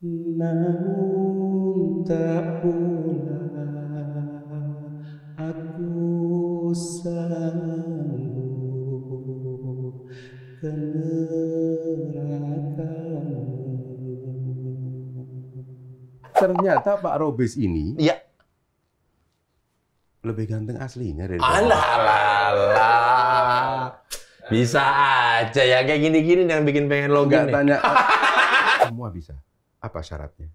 Namun tak pula aku sanggup ke nerakamu. Ternyata Pak Robis ini Iya. lebih ganteng aslinya dari Alah. Bisa aja ya kayak gini-gini yang bikin pengen login nih. tanya. Semua bisa. Apa syaratnya?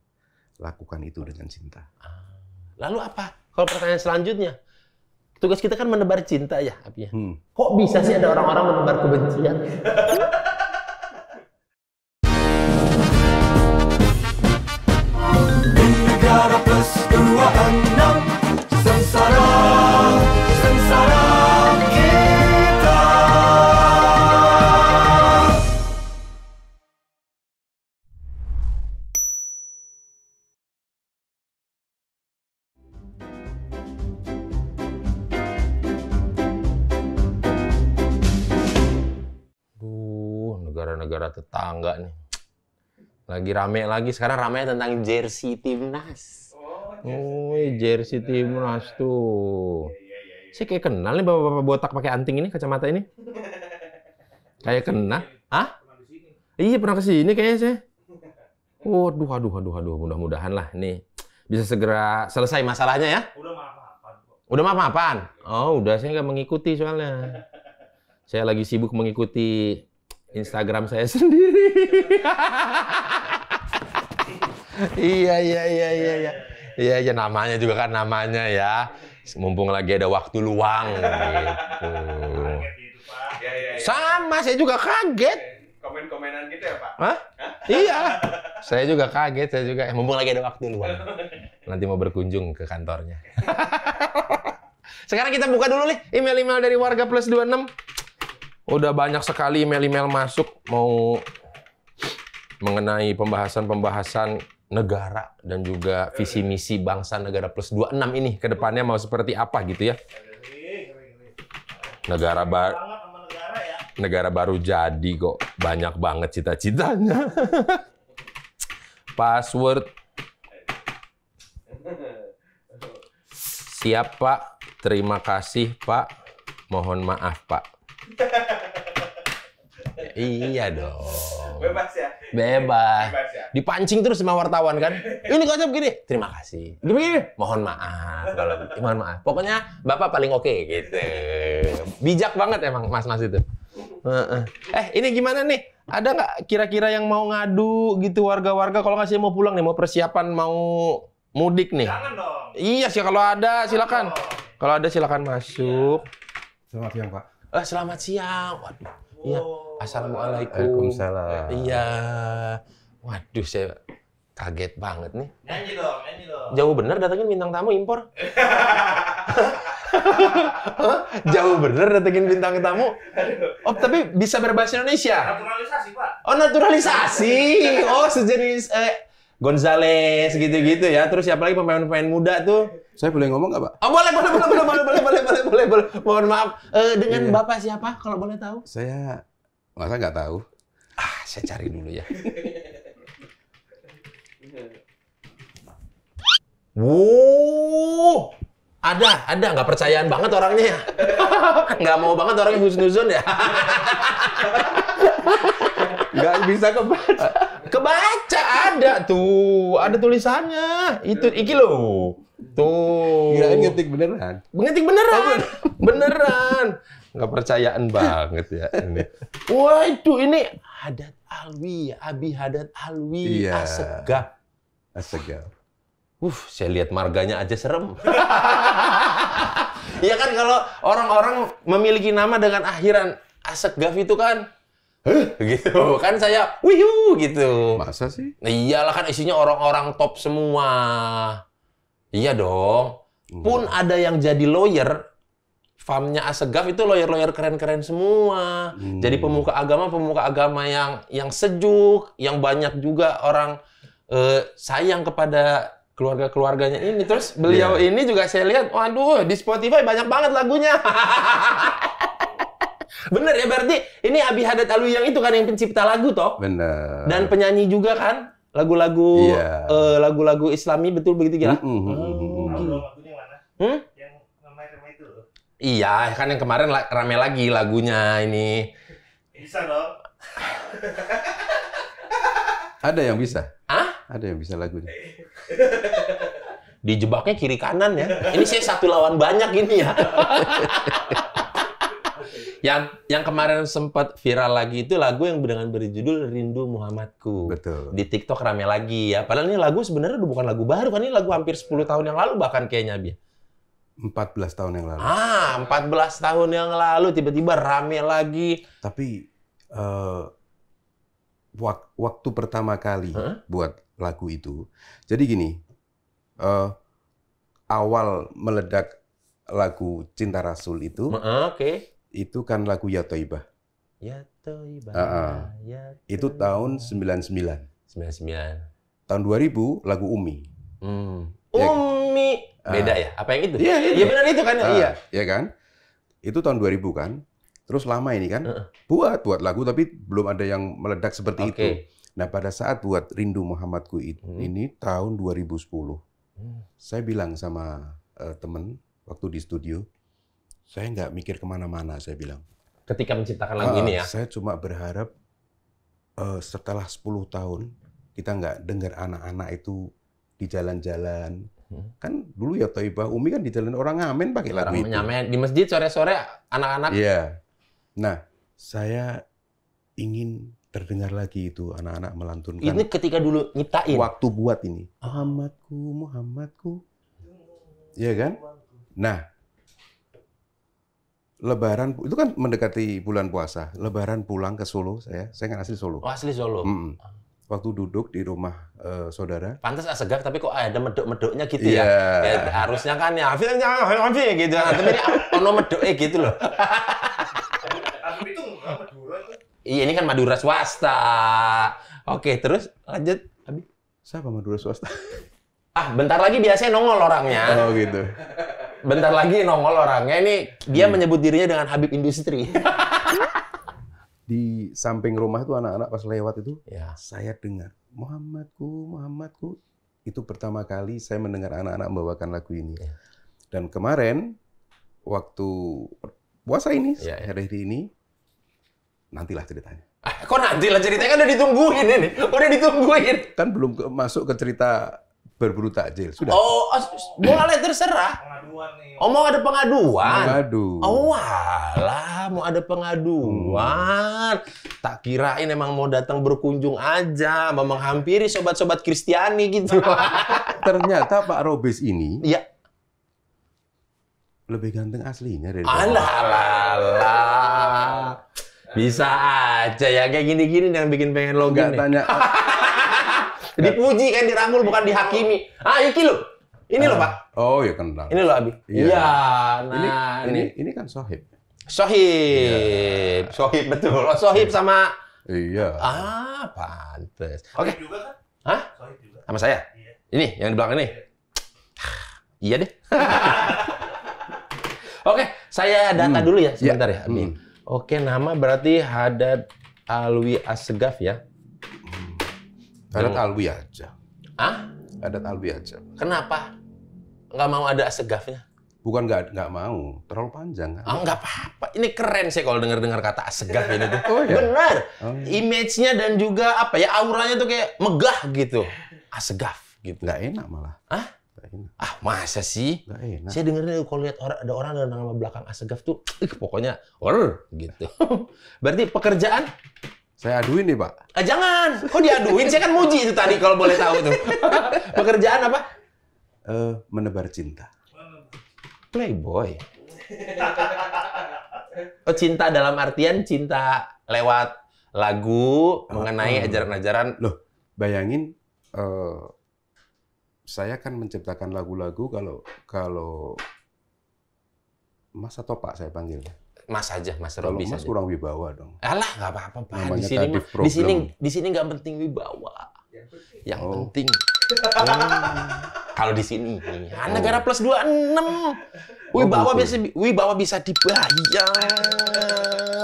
Lakukan itu dengan cinta. Lalu apa? Kalau pertanyaan selanjutnya, tugas kita kan menebar cinta ya, Abi. Kok bisa sih ada orang-orang menebar kebencian? Negara Plus 26 Sengsara, sengsara kita. Negara-negara tetangga nih. Lagi rame lagi, sekarang ramenya tentang jersey timnas. Oh, jersey timnas tuh. Saya kayak kenal nih bapak-bapak botak pakai anting ini, kacamata ini. Kayak kenal. Hah? Iya, pernah kesini kayaknya saya. Waduh, mudah-mudahan lah nih bisa segera selesai masalahnya ya. Udah maaf-maafan? Oh, udah, saya nggak mengikuti soalnya. Saya lagi sibuk mengikuti Instagram saya sendiri. Iya, namanya juga kan namanya ya. Mumpung lagi ada waktu luang gitu. Sama, saya juga kaget. Komen-komenan gitu ya, Pak? Hah? Iya. Saya juga kaget, mumpung lagi ada waktu luang. Nanti mau berkunjung ke kantornya. Sekarang kita buka dulu nih email-email dari warga Plus 26. Udah banyak sekali email-email masuk mau mengenai pembahasan-pembahasan negara dan juga visi misi bangsa negara Plus 26 ini ke depannya mau seperti apa gitu ya. Negara baru jadi kok, banyak banget cita-citanya. Password. Siap, Pak. Terima kasih, Pak. Mohon maaf, Pak. Iya dong. Bebas ya? Bebas. Bebas ya? Dipancing terus sama wartawan kan. Ini konsep begini. Terima kasih. Gini. Mohon maaf. Mohon maaf. Pokoknya Bapak paling oke gitu. Bijak banget emang mas-mas itu. Ini gimana nih? Ada nggak kira-kira yang mau ngadu gitu warga-warga kalau nggak sih mau pulang nih, mau persiapan mau mudik nih? Jangan dong. Iya sih, kalau ada silakan. Kalau ada silakan masuk. Selamat siang, Pak. Selamat siang. Waduh. Iya. Assalamualaikum. Waalaikumsalam. Iya. Waduh, saya kaget banget nih. Nyanyi dong, nyanyi dong. Jauh bener datengin bintang tamu impor. Jauh bener datengin bintang tamu. Oh, tapi bisa berbahasa Indonesia? Naturalisasi, Pak. Oh, naturalisasi. Oh, sejenis Gonzales gitu-gitu ya. Terus siapa lagi pemain-pemain muda tuh? Saya boleh ngomong nggak, Pak? Oh, boleh. Mohon maaf. Dengan Bapak siapa kalau boleh tahu? Saya masa nggak tahu. Saya cari dulu ya. Wow, ada nggak percayaan banget orangnya ya. Nggak mau banget orangnya husnuzon ya. Nggak bisa kebaca. Kebaca ada tuh, ada tulisannya. Iki loh. Tuh. Kirain ngetik beneran. Ngetik beneran. Beneran. Nggak percayaan banget ya ini. Wah, itu ini Haddad Alwi, Abi Haddad Alwi, Iya. Assegaf. Assegaf. Saya lihat marganya aja serem. Iya kan kalau orang-orang memiliki nama dengan akhiran Assegaf itu kan, gitu kan saya, wihu gitu. Masa sih? Nah, iyalah kan isinya orang-orang top semua. Iya dong. Pun ada yang jadi lawyer, farmnya Assegaf itu lawyer-lawyer keren-keren semua. Jadi pemuka agama yang sejuk, yang banyak juga orang sayang kepada keluarga-keluarganya ini. Terus beliau ini juga saya lihat, waduh, di Spotify banyak banget lagunya. Bener ya, berarti ini Abi Haddad Alwi yang itu kan yang pencipta lagu toh? Bener. Dan penyanyi juga kan? lagu-lagu Iya. lagu-lagu Islami betul begitu ya? Tahu dong lagunya yang mana? Hmm? Yang ramai-ramai itu loh. Iya, kan yang kemarin rame lagi lagunya ini. Bisa dong. Ada yang bisa? Ah? Ada yang bisa lagunya. Dijebaknya kiri kanan ya. Ini saya satu lawan banyak ini ya. Yang kemarin sempat viral lagi itu lagu yang dengan berjudul Rindu Muhammadku. Betul. Di TikTok rame lagi ya. Padahal ini lagu sebenarnya udah bukan lagu baru kan, ini lagu hampir 10 tahun yang lalu bahkan kayaknya, Bi. 14 tahun yang lalu. 14 tahun yang lalu tiba-tiba rame lagi. Tapi waktu pertama kali buat lagu itu, jadi gini, awal meledak lagu Cinta Rasul itu, Oke. itu kan lagu Ya Thaibah. Ya Thaibah. Ya Itu tahun 99. 99. Tahun 2000 lagu Umi. Ya. Umi. Beda ya? Apa yang itu? Iya, Iya benar itu kan? Iya. Ya kan? Itu tahun 2000 kan? Terus lama ini kan? Buat lagu tapi belum ada yang meledak seperti itu. Nah, pada saat buat Rindu Muhammadku ini tahun 2010. Saya bilang sama temen waktu di studio, saya nggak mikir kemana-mana, saya bilang. Ketika menciptakan lagu ini ya? Saya cuma berharap setelah 10 tahun, kita nggak dengar anak-anak itu di jalan-jalan. Kan dulu Ya Thaibah, Umi kan di jalan orang ngamen pakai lagu itu. Nyamen. Di masjid sore-sore anak-anak. Iya. Nah, saya ingin terdengar lagi itu anak-anak melantunkan. Ini ketika dulu nyiptain. Waktu buat ini. Muhammadku, Muhammadku. Iya kan? Nah, Lebaran, itu kan mendekati bulan puasa. Lebaran pulang ke Solo, saya kan asli Solo. Oh, asli Solo. Waktu duduk di rumah saudara. Pantas Asegaf, tapi kok ada medok-medoknya gitu Iya. ya? Ya? Harusnya kan ya, Hafiz gitu. Tapi ini ono medoknya gitu loh. Tapi itu enggak Madura itu. Iya, ini kan Madura swasta. Oke, terus lanjut. Abi. Siapa Madura swasta? Bentar lagi biasanya nongol orangnya. Oh gitu. Bentar lagi nongol orangnya. Ini dia menyebut dirinya dengan Habib Industri. Di samping rumah itu anak-anak pas lewat itu, Ya. saya dengar Muhammadku, Muhammadku. Itu pertama kali saya mendengar anak-anak membawakan lagu ini. Ya. Dan kemarin waktu puasa ini, Ya, ya. hari ini, nantilah ceritanya. Kok nanti lah ceritanya kan udah ditungguin ini. Udah ditungguin. Kan belum masuk ke cerita berburu takjil, sudah. Oh, boleh terserah. Pengaduan nih. Oh, mau ada pengaduan? Mengadu. Oh, walah, mau ada pengaduan. Tak kirain emang mau datang berkunjung aja, mau menghampiri sobat-sobat Kristiani gitu. Ternyata Pak Robis ini Iya. lebih ganteng aslinya dari Alah. Bisa aja ya, kayak gini-gini yang bikin pengen login Nggak nih. tanya. Dipuji kan, dirangkul, bukan dihakimi. Iki lo. Ini lo, Pak. Oh ya kenal. Ini lo, Abi. Iya. Iya, nah Ini kan sohib. Sohib. Sohib, betul. Oh, Sohib sama... Iya. Pantes. Oke. Oke. Juga kan? Hah? Sohib juga. Sama saya? Iya. Ini, yang di belakang ini? Iya deh. Oke, saya data dulu ya, sebentar ya, Abi. Oke, nama berarti Haddad Alwi Asegaf ya? Adat Alwi aja. Adat Alwi aja. Kenapa? Nggak mau ada Asegafnya? Bukan nggak mau, terlalu panjang. Kan? Nggak apa-apa. Ini keren sih kalau dengar kata Asegaf ini tuh. Oh, iya? Benar. Oh, iya. Image-nya dan juga apa ya, auranya tuh kayak megah gitu. Asegaf gitu. Nggak enak malah. Nggak enak. Masa sih? Nggak enak. Saya dengerin kalau lihat ada orang dengan nama belakang Asegaf tuh, pokoknya gitu. Berarti pekerjaan? Saya aduin nih Pak. Jangan. Kok diaduin? Saya kan muji itu tadi kalau boleh tahu tuh. Pekerjaan apa? Menebar cinta. Playboy. Oh, cinta dalam artian cinta lewat lagu mengenai ajaran-ajaran. Loh, bayangin saya kan menciptakan lagu-lagu kalau Mas atau Pak saya panggil. Mas aja, Mas Kalau Robi Mas saja. kurang wibawa dong. Alah, nggak apa-apa, Pak. Namanya Di sini, Kadif di sini, Problem. di sini nggak penting wibawa. Yang Oh. penting. Kalau di sini, negara plus 26. Wibawa betul. biasa, wibawa bisa dibayar.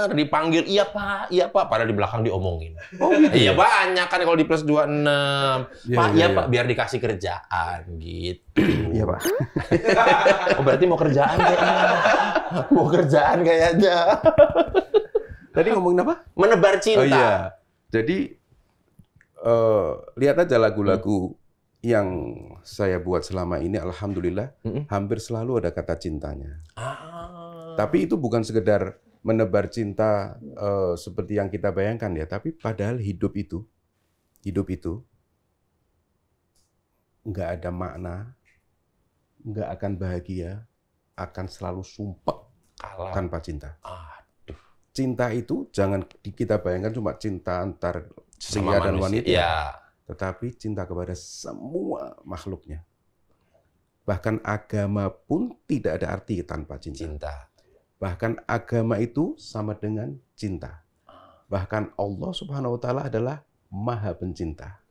bener. Dipanggil, iya Pak. Padahal di belakang diomongin. Oh gitu. Iya banyak kan kalau di plus 26. Iya, Pak, iya, iya iya. Pak, biar dikasih kerjaan gitu. Iya Pak. Oh berarti mau kerjaan kayaknya. Mau kerjaan kayaknya. Tadi ngomongin apa? Menebar cinta. Oh iya. Jadi lihat aja lagu-lagu yang saya buat selama ini, alhamdulillah hampir selalu ada kata cintanya. Tapi itu bukan sekedar menebar cinta seperti yang kita bayangkan ya, tapi padahal hidup itu nggak ada makna, nggak akan bahagia, akan selalu sumpah Kalah. tanpa cinta. Aduh. Cinta itu jangan kita bayangkan cuma cinta antar Sama pria dan manusia. wanita, Iya. tetapi cinta kepada semua makhluknya. Bahkan agama pun tidak ada arti tanpa cinta. Cinta. Bahkan agama itu sama dengan cinta. Bahkan Allah Subhanahu wa taala adalah Maha Pencinta.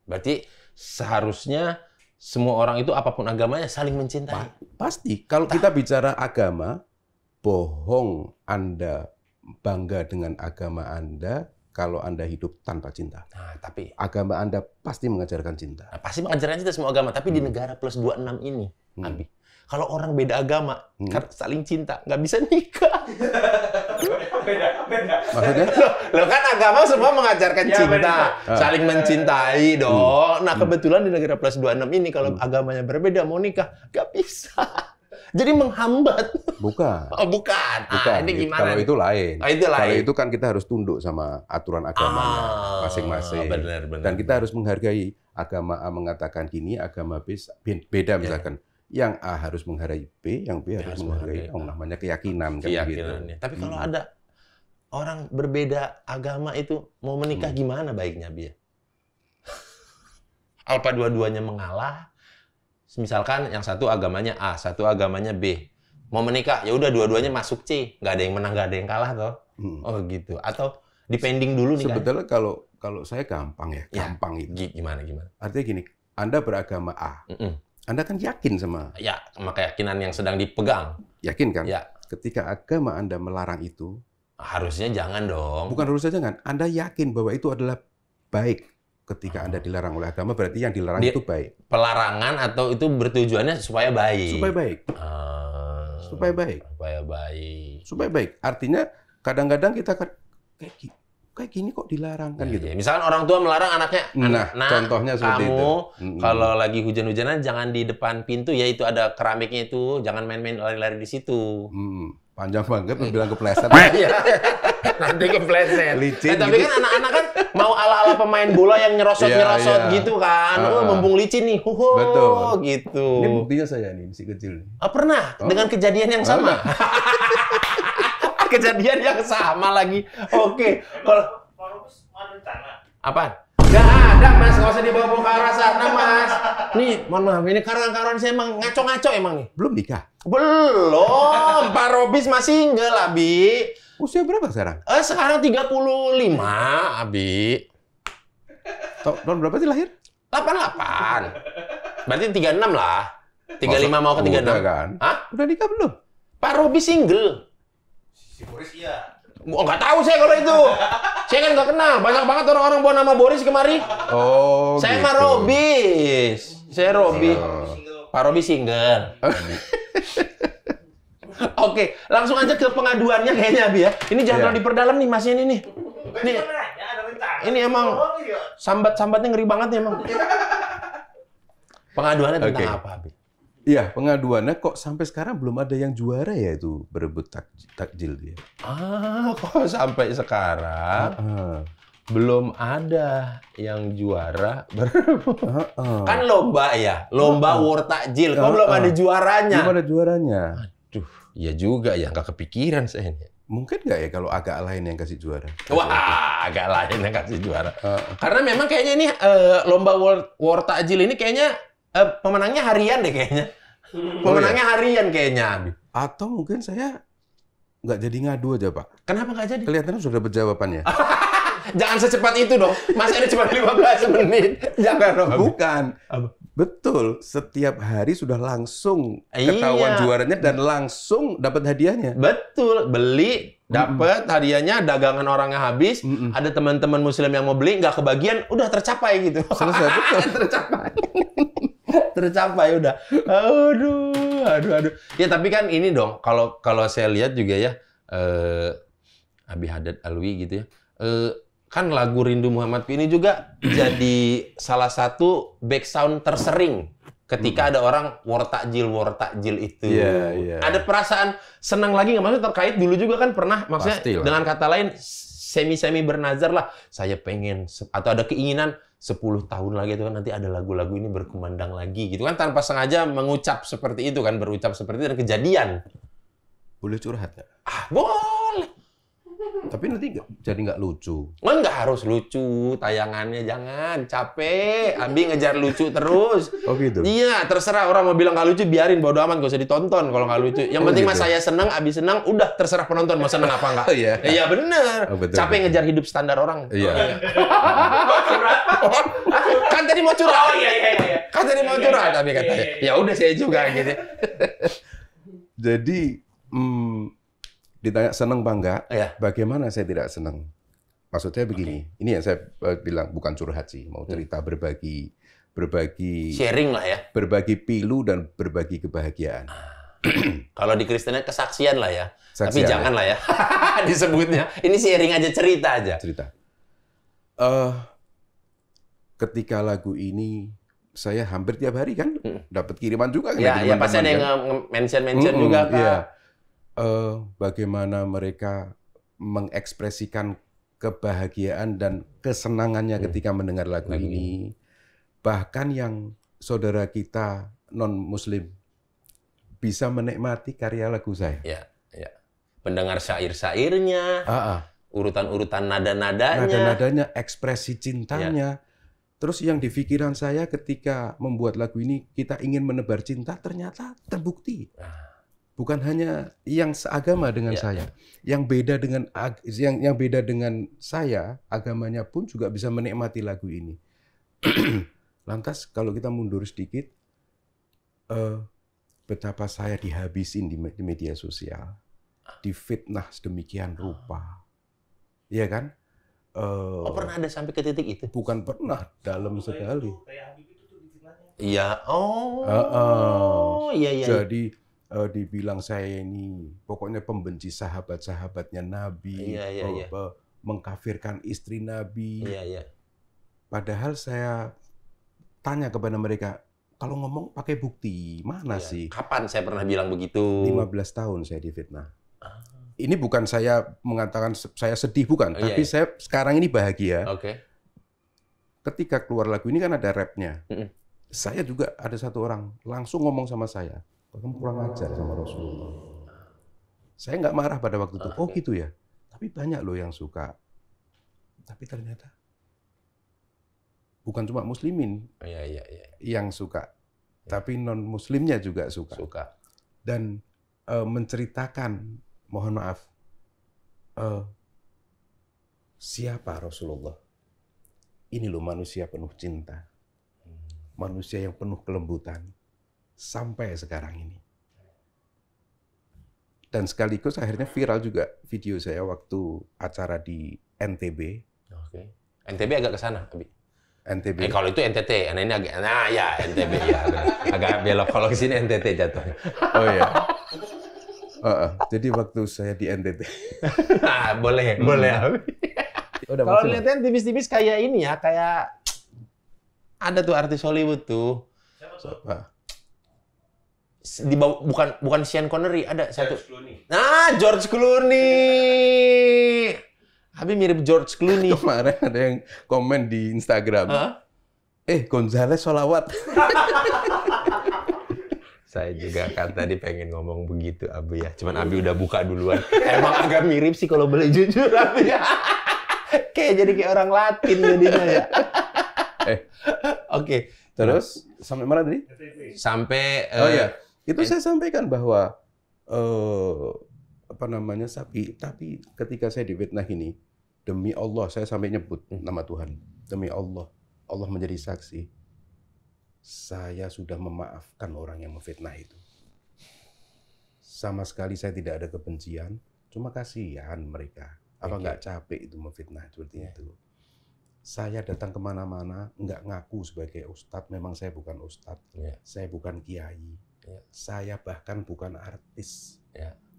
Berarti seharusnya semua orang itu apapun agamanya saling mencintai. Pasti kalau kita bicara agama, bohong Anda bangga dengan agama Anda kalau Anda hidup tanpa cinta. Nah, tapi Agama Anda pasti mengajarkan cinta. pasti mengajarkan cinta semua agama, tapi di negara plus 26 ini, Abi. Kalau orang beda agama, karena saling cinta, nggak bisa nikah. Beda. Maksudnya? Loh kan agama semua mengajarkan Ya, cinta, benar. saling mencintai dong. Nah kebetulan di negara plus 26 ini kalau agamanya berbeda mau nikah, nggak bisa. Jadi menghambat. Bukan. Oh bukan. Bukan. Ini gimana? Kalau nih? itu lain. Oh, itu lain. Kalau itu kan kita harus tunduk sama aturan agamanya masing-masing. Benar. Dan kita harus menghargai agama A mengatakan gini, agama B beda misalkan. Yang A harus menghargai B, yang B harus menghargai namanya keyakinan kan gitu. Keyakinannya. Tapi kalau ada orang berbeda agama itu mau menikah gimana baiknya, Bi? Apa dua-duanya mengalah? Misalkan yang satu agamanya A, satu agamanya B. Mau menikah, ya udah dua-duanya masuk C. Nggak ada yang menang, nggak ada yang kalah toh. Oh gitu. Atau dipending dulu nih kan? Sebetulnya kalau saya gampang ya, gampang itu. Gimana? Artinya gini, Anda beragama A. Anda kan yakin sama, Ya, sama keyakinan yang sedang dipegang. yakin kan? Ya. Ketika agama Anda melarang itu, Harusnya jangan dong. bukan harus saja kan, Anda yakin bahwa itu adalah baik. Ketika Anda dilarang oleh agama, berarti yang dilarang itu baik. Pelarangan atau itu bertujuannya supaya baik. Supaya baik. Supaya baik. Supaya baik. Supaya baik. Artinya kadang-kadang kita kan kayak gini kok dilarang kan gitu. Ya, misalkan orang tua melarang anaknya, Nah, "Nak, contohnya seperti kamu itu. kalau lagi hujan-hujanan jangan di depan pintu ya, itu ada keramiknya itu, jangan main-main lari-lari di situ." Panjang banget bilang kepleset. Iya. Nanti kepleset. Licin tapi gitu. kan anak-anak kan mau ala-ala pemain bola yang nyerosot-nyerosot Iya. gitu kan. Mumpung licin nih. Betul. Gitu. Ini buktinya saya nih, si kecil nih. Pernah dengan kejadian yang sama. Kejadian yang sama lagi. Oke. Kalau Pak Rubus ada rencana. apaan? Nggak ada, Mas. Nggak usah dibawa-bawa ke arah sana, Mas. Nih, mohon maaf. Ini kawan-kawan saya emang ngaco-ngaco emang nih. Belum nikah. Belum. Pak Robis masih single, Abi. Usia berapa sekarang? Sekarang 35, Abi. Tahun berapa sih lahir? 88. Berarti 36 lah. 35 mau ke 36. Udah kan? Hah? Udah nikah belum? Pak Robis single. Si Boris iya. Nggak tahu saya kalau itu. Saya kan nggak kenal. Banyak banget orang-orang bawa nama Boris kemari. Oh, Saya gitu. mah Robis. Saya Robis. Pak Robis single. Oke, langsung aja ke pengaduannya kayaknya, Abi ya. Ini jangan terlalu diperdalam nih masnya ini nih. Ini Ada rencana. ini emang sambat-sambatnya ngeri banget nih emang. Pengaduannya tentang Oke. apa, Abi? Iya, pengaduannya kok sampai sekarang belum ada yang juara ya itu berebut takjil dia. Kok sampai sekarang belum ada yang juara berebut. Kan lomba ya, lomba war takjil. Kok belum ada juaranya? Belum ada juaranya. Aduh, iya juga ya, nggak kepikiran saya ini. Mungkin nggak ya kalau agak lain yang kasih juara? Wah, agak lain yang kasih juara. Karena memang kayaknya ini lomba war takjil ini kayaknya pemenangnya harian deh kayaknya. Pemenangnya harian kayaknya, Abi. Atau mungkin saya nggak jadi ngadu aja, Pak. Kenapa nggak jadi? Kelihatannya sudah dapat jawabannya. Jangan secepat itu dong. Masih ada cuma 15 menit. Jangan dong. Abi. Bukan. Apa? Betul. Setiap hari sudah langsung Iya. ketahuan juaranya dan langsung dapat hadiahnya. Betul. Beli Dapat hadiahnya, dagangan orangnya habis, ada teman-teman muslim yang mau beli, nggak kebagian, udah tercapai gitu. Selesai, betul. Tercapai. Tercapai udah. Aduh. Ya tapi kan ini dong, kalau saya lihat juga ya, Abi Haddad Alwi gitu ya, kan lagu Rindu Muhammadku ini juga jadi salah satu back sound tersering ketika ada orang war takjil itu. Iya. Ada perasaan senang lagi nggak? Maksudnya terkait dulu juga kan pernah, maksudnya Pastilah. dengan kata lain semi bernazar lah, saya pengen atau ada keinginan 10 tahun lagi itu kan nanti ada lagu-lagu ini berkumandang lagi gitu kan, tanpa sengaja mengucap seperti itu kan, berucap seperti itu dan kejadian. Boleh curhat nggak? Boleh. Tapi nanti jadi nggak lucu. Nggak harus lucu, tayangannya jangan. Capek, Abi ngejar lucu terus. Oh gitu? Iya, terserah orang mau bilang nggak lucu, biarin, bodo amat, gak usah ditonton kalau nggak lucu. Yang penting gitu? mas saya senang, Abi senang, udah terserah penonton mau senang apa nggak. Oh, iya. Iya bener. Oh, betul, Capek betul. ngejar hidup standar orang. Iya. Kan tadi mau curhat. Oh iya. Kan tadi mau curhat, Abi katanya. Ya udah saya juga gitu. Jadi, ditanya senang apa enggak, Iya. bagaimana saya tidak senang? Maksudnya begini, ini yang saya bilang bukan curhat sih, mau cerita berbagi Sharing lah ya. berbagi pilu dan berbagi kebahagiaan. Kalau di Kristennya kesaksian lah ya. Tapi Kesaksian, jangan lah ya disebutnya. Ini sharing aja, cerita aja. Cerita. Ketika lagu ini saya hampir tiap hari kan dapat kiriman juga kan Ya, dari ya pasti ada teman-teman yang mention juga Kak. iya. Bagaimana mereka mengekspresikan kebahagiaan dan kesenangannya ketika mendengar lagu ini. Bahkan yang saudara kita non-muslim bisa menikmati karya lagu saya. Ya. Pendengar syair-syairnya, urutan-urutan nada-nadanya. Nada-nadanya, ekspresi cintanya. Terus yang di pikiran saya ketika membuat lagu ini, kita ingin menebar cinta, ternyata terbukti. Bukan hanya yang seagama dengan saya, yang beda dengan saya, agamanya pun juga bisa menikmati lagu ini. Lantas kalau kita mundur sedikit, betapa saya dihabisin di media sosial, difitnah sedemikian rupa, ya kan? Pernah ada sampai ke titik itu? Bukan pernah, dalam sekali. Kayak Habib itu tuh difitnahnya. Iya. Iya. Jadi dibilang saya ini pokoknya pembenci sahabat-sahabatnya Nabi, Iya. mengkafirkan istri Nabi. Iya. Padahal saya tanya kepada mereka, kalau ngomong pakai bukti, mana sih? Kapan saya pernah bilang begitu? 15 tahun saya difitnah. Ini bukan saya mengatakan saya sedih, bukan. Tapi saya sekarang ini bahagia. Oke. Ketika keluar lagu ini kan ada rapnya. Saya juga ada satu orang langsung ngomong sama saya, kamu kurang ajar sama Rasulullah. Saya nggak marah pada waktu itu. Oh gitu ya. Tapi banyak loh yang suka. Tapi ternyata bukan cuma muslimin yang suka, tapi non muslimnya juga suka. Dan menceritakan, mohon maaf, siapa Rasulullah? Ini loh manusia penuh cinta, manusia yang penuh kelembutan sampai sekarang ini. Dan sekaligus akhirnya viral juga video saya waktu acara di NTB. Oke. NTB agak ke sana, Abi. NTB. Kalau itu NTT, ini agak, NTB ya, agak belok. Kalau ke sini NTT jatuhnya. Oh ya. Jadi waktu saya di NTT. boleh. Kalau lihatnya tipis-tipis kayak ini ya, kayak ada tuh artis Hollywood tuh. Siapa? Di bawah, bukan Sean Connery, ada satu. George George Clooney. Clooney. Abi mirip George Clooney. Kemarin ada yang komen di Instagram. Gonzales sholawat. Saya juga kan tadi pengen ngomong begitu, Abi ya. Cuman Abi udah buka duluan. Emang agak mirip sih kalau boleh jujur, Abi ya. Jadi kayak orang Latin jadinya ya. Oke. Terus sampai mana tadi? Sampai Itu saya sampaikan bahwa tapi ketika saya difitnah ini, demi Allah saya sampai nyebut nama Tuhan. Demi Allah, Allah menjadi saksi. Saya sudah memaafkan orang yang memfitnah itu. Sama sekali saya tidak ada kebencian, Cuma kasihan mereka. Apa nggak capek itu memfitnah seperti itu? Saya datang kemana-mana, nggak ngaku sebagai ustadz. Memang saya bukan ustadz, saya bukan kiai, saya bahkan bukan artis.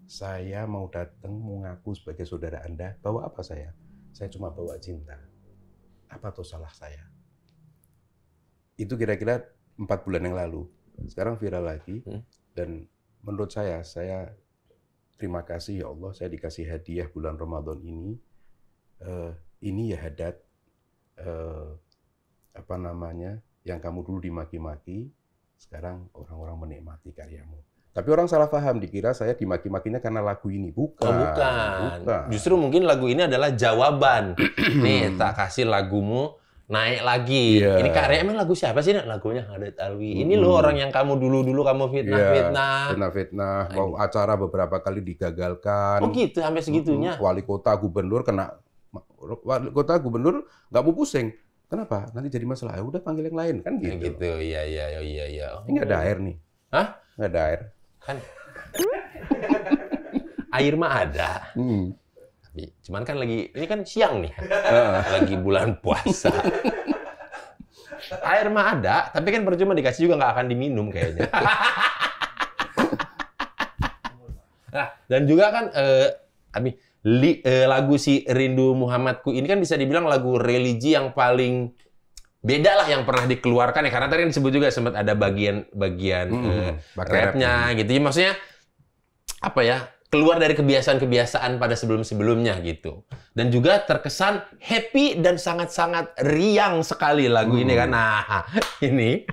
Saya mau datang mengaku sebagai saudara Anda. Bawa apa saya? Saya cuma bawa cinta. Apa tuh salah saya? Itu kira-kira 4 bulan yang lalu. Sekarang viral lagi. Dan menurut saya terima kasih ya Allah, saya dikasih hadiah bulan Ramadan ini. Ini ya Haddad. Yang kamu dulu dimaki-maki, sekarang orang-orang menikmati karyamu. Tapi orang salah paham, dikira saya dimaki-makinya karena lagu ini. Bukan. Oh, bukan. Justru mungkin lagu ini adalah jawaban. Nih, tak kasih lagumu naik lagi. Ini karya emang lagu siapa sih? Lagunya Haddad Alwi. Ini loh orang yang kamu dulu kamu fitnah. Fitnah. Mau acara beberapa kali digagalkan. Oh gitu, sampai segitunya. Wali kota, gubernur kena. Wali kota, gubernur nggak mau pusing. Kenapa? Nanti jadi masalah. Ya udah panggil yang lain kan gitu. Gitu, iya. Ini nggak ada air nih. Hah? Nggak ada air. Kan air mah ada. Cuman kan ini kan siang nih. Lagi bulan puasa. Air mah ada, tapi kan percuma dikasih juga nggak akan diminum kayaknya. Nah, dan juga kan lagu si Rindu Muhammadku ini kan bisa dibilang lagu religi yang paling beda lah yang pernah dikeluarkan ya, karena tadi kan disebut juga sempat ada bagian rapnya gitu ya, maksudnya apa ya, keluar dari kebiasaan-kebiasaan pada sebelum-sebelumnya gitu, dan juga terkesan happy dan sangat-sangat riang sekali lagu ini kan. Nah ini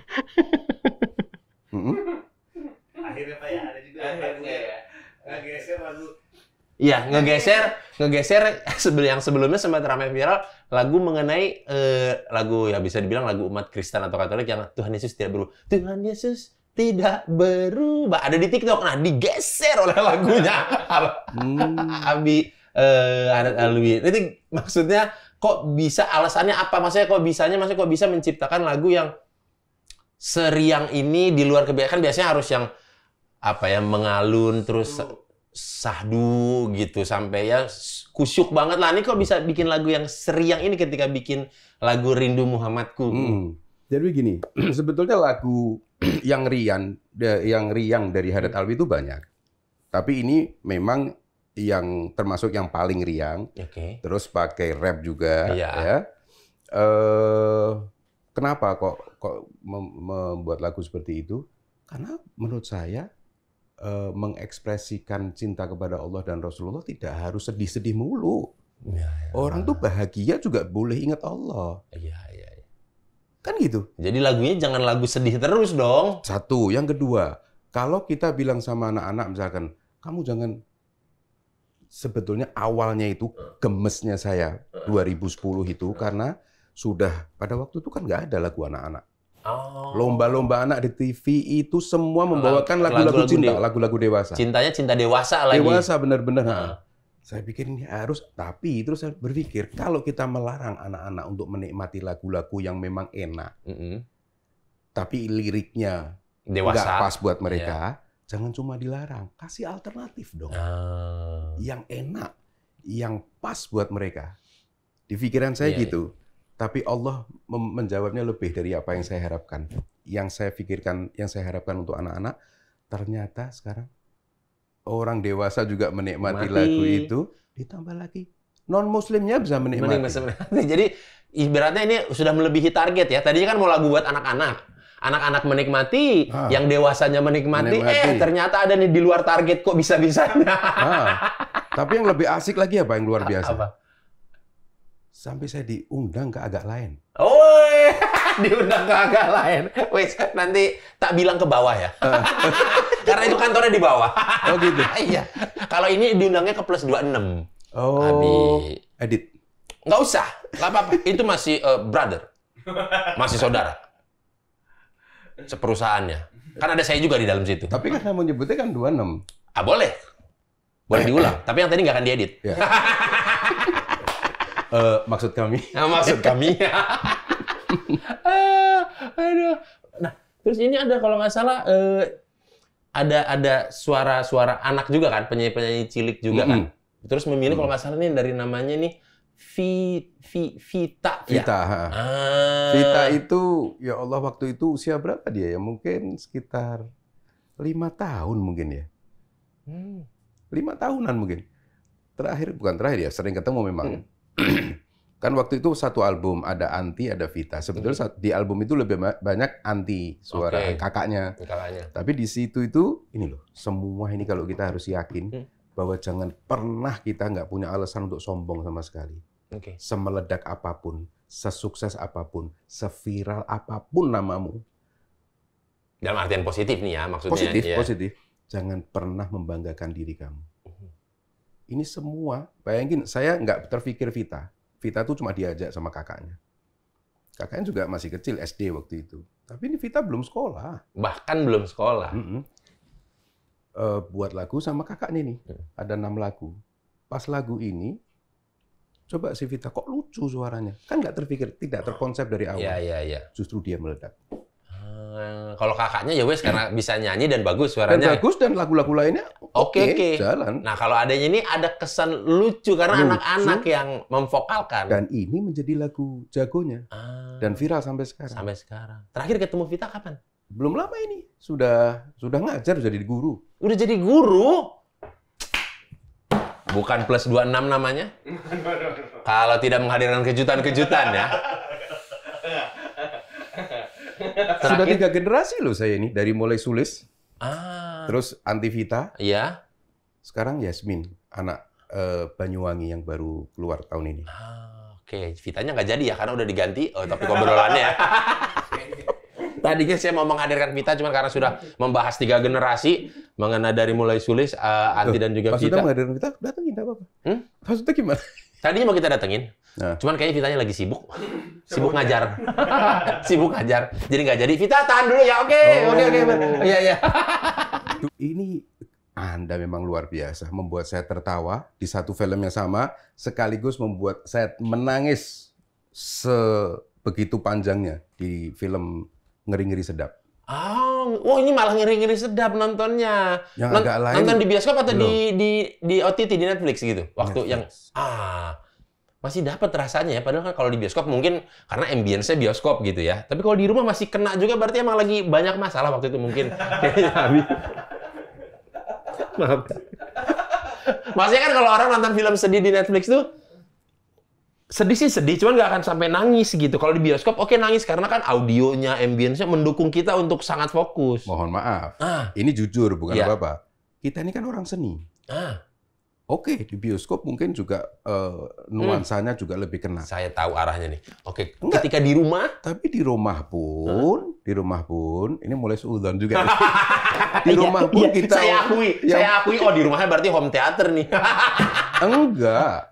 Akhirnya Pak ya, ada juga ngegeser lagu. Iya, ngegeser yang sebelumnya sempat ramai viral lagu mengenai lagu ya bisa dibilang lagu umat Kristen atau Katolik yang Tuhan Yesus tidak berubah. Tuhan Yesus tidak berubah. Ada di TikTok. Nah, digeser oleh lagunya Haddad Alwi. Itu maksudnya kok bisa, alasannya apa? Maksudnya kok bisa menciptakan lagu yang seriang ini di luar kebiasaan. Kan biasanya harus yang apa ya, mengalun terus sahdu gitu sampai ya kusyuk banget lah. Ini kok bisa bikin lagu yang seriang ini ketika bikin lagu Rindu Muhammadku? Jadi begini, sebetulnya lagu yang riang dari Haddad Alwi itu banyak. Tapi ini memang yang termasuk yang paling riang. Terus pakai rap juga. Ya. Kenapa kok membuat lagu seperti itu? Karena menurut saya mengekspresikan cinta kepada Allah dan Rasulullah tidak harus sedih-sedih mulu. Orang tuh bahagia juga boleh ingat Allah. Kan gitu. Jadi lagunya jangan lagu sedih terus dong. Satu. Yang kedua, kalau kita bilang sama anak-anak misalkan, kamu jangan, sebetulnya awalnya itu gemesnya saya 2010 itu karena sudah pada waktu itu kan nggak ada lagu anak-anak. Lomba-lomba anak di TV itu semua membawakan lagu-lagu cinta, lagu-lagu dewasa. Cintanya cinta dewasa lagi. Dewasa benar-benar. Saya pikir ini harus, tapi terus saya berpikir kalau kita melarang anak-anak untuk menikmati lagu-lagu yang memang enak, tapi liriknya nggak pas buat mereka, jangan cuma dilarang, kasih alternatif dong. Yang enak, yang pas buat mereka. Di pikiran saya gitu. Tapi Allah menjawabnya lebih dari apa yang saya harapkan. Yang saya pikirkan, yang saya harapkan untuk anak-anak, ternyata sekarang orang dewasa juga menikmati lagu itu, ditambah lagi non-muslimnya bisa menikmati. Jadi ibaratnya ini sudah melebihi target ya. Tadinya kan mau lagu buat anak-anak. Anak-anak menikmati, yang dewasanya menikmati. Ternyata ada nih di luar target kok bisa-bisanya. Tapi yang lebih asik lagi apa yang luar biasa? Apa? Sampai saya diundang ke agak lain. Diundang ke agak lain. Wes, nanti tak bilang ke bawah ya. Karena itu kantornya di bawah. Oh gitu? Iya. Kalau ini diundangnya ke plus 26. Edit. Nggak usah. Nggak apa-apa. Itu masih brother. Masih saudara. Seperusahaannya. Kan ada saya juga di dalam situ. Tapi kan kamu nyebutnya kan 26. Boleh. Boleh diulang. Tapi yang tadi nggak akan diedit. Maksud kami. Maksud kami. Aduh. Nah, terus ini ada kalau nggak salah ada suara-suara anak juga kan, penyanyi-penyanyi cilik juga kan. Terus memilih kalau nggak salah nih dari namanya nih Vita. Vita. Ya? Vita itu, ya Allah waktu itu usia berapa dia ya? Mungkin sekitar 5 tahun mungkin ya. 5 tahunan mungkin. Bukan terakhir ya, sering ketemu memang. Kan waktu itu satu album, ada Anti, ada Vita. Sebetulnya di album itu lebih banyak Anti, suara kakaknya. Tapi di situ itu, ini loh, semua ini kalau kita harus yakin bahwa jangan pernah kita nggak punya alasan untuk sombong sama sekali. Semeledak apapun, sesukses apapun, seviral apapun namamu. Dalam artian positif nih ya, maksudnya. Positif. Jangan pernah membanggakan diri kamu. Ini semua, bayangin, saya nggak terpikir Vita. Vita tuh cuma diajak sama kakaknya. Kakaknya juga masih kecil, SD waktu itu. Tapi ini Vita belum sekolah. Bahkan belum sekolah. Buat lagu sama kakaknya nih. Ada 6 lagu. Pas lagu ini, coba si Vita, kok lucu suaranya. Kan nggak terpikir, tidak terkonsep dari awal. Iya. Justru dia meledak. Kalau kakaknya ya wes karena bisa nyanyi dan bagus suaranya. Dan bagus dan lagu-lagu lainnya oke. Jalan. Nah kalau adanya ini ada kesan lucu karena anak-anak yang memvokalkan. Dan ini menjadi lagu jagonya. Dan viral sampai sekarang. Terakhir ketemu Vita kapan? Belum lama ini. Sudah ngajar, sudah jadi guru. Udah jadi guru? Bukan plus 26 namanya? Kalau tidak menghadirkan kejutan-kejutan ya. Sudah 3 generasi loh saya ini, dari mulai Sulis, terus Anti Vita, sekarang Yasmin, anak Banyuwangi yang baru keluar tahun ini. Oke, Vitanya nggak jadi ya, karena udah diganti topik obrolannya ya. Tadinya saya mau menghadirkan Vita, cuma karena sudah membahas 3 generasi, mengenai dari mulai Sulis, Anti dan juga Vita. Maksudnya menghadirkan Vita, datangin, nggak apa-apa. Maksudnya gimana? Tadinya mau kita datengin, cuman kayaknya Vitanya lagi sibuk ngajar. Sibuk ngajar. Jadi nggak jadi. Vita tahan dulu ya, oke. Iya. Ini Anda memang luar biasa, membuat saya tertawa di satu film yang sama, sekaligus membuat saya menangis sebegitu panjangnya di film Ngeri-Ngeri Sedap. Oh, ini malah ngeri-ngeri sedap nontonnya. Yang agak lain. Nonton di bioskop atau di OTT, di Netflix gitu? Waktu Netflix. Masih dapat rasanya ya. Padahal kan kalau di bioskop mungkin karena ambience-nya bioskop gitu ya. Tapi kalau di rumah masih kena juga, berarti emang lagi banyak masalah waktu itu mungkin. Maaf. Maksudnya kan kalau orang nonton film sedih di Netflix tuh, sedih sih sedih, cuman nggak akan sampai nangis gitu. Kalau di bioskop, oke nangis karena kan audionya, ambience-nya mendukung kita untuk sangat fokus. Mohon maaf, ini jujur bukan apa-apa. Kita ini kan orang seni. Oke, di bioskop mungkin juga nuansanya juga lebih kena. Saya tahu arahnya nih. Oke, ketika di rumah, tapi di rumah pun, ini mulai suudzon juga. Di rumah pun kita. Saya akui. Oh, di rumahnya berarti home theater nih. Enggak.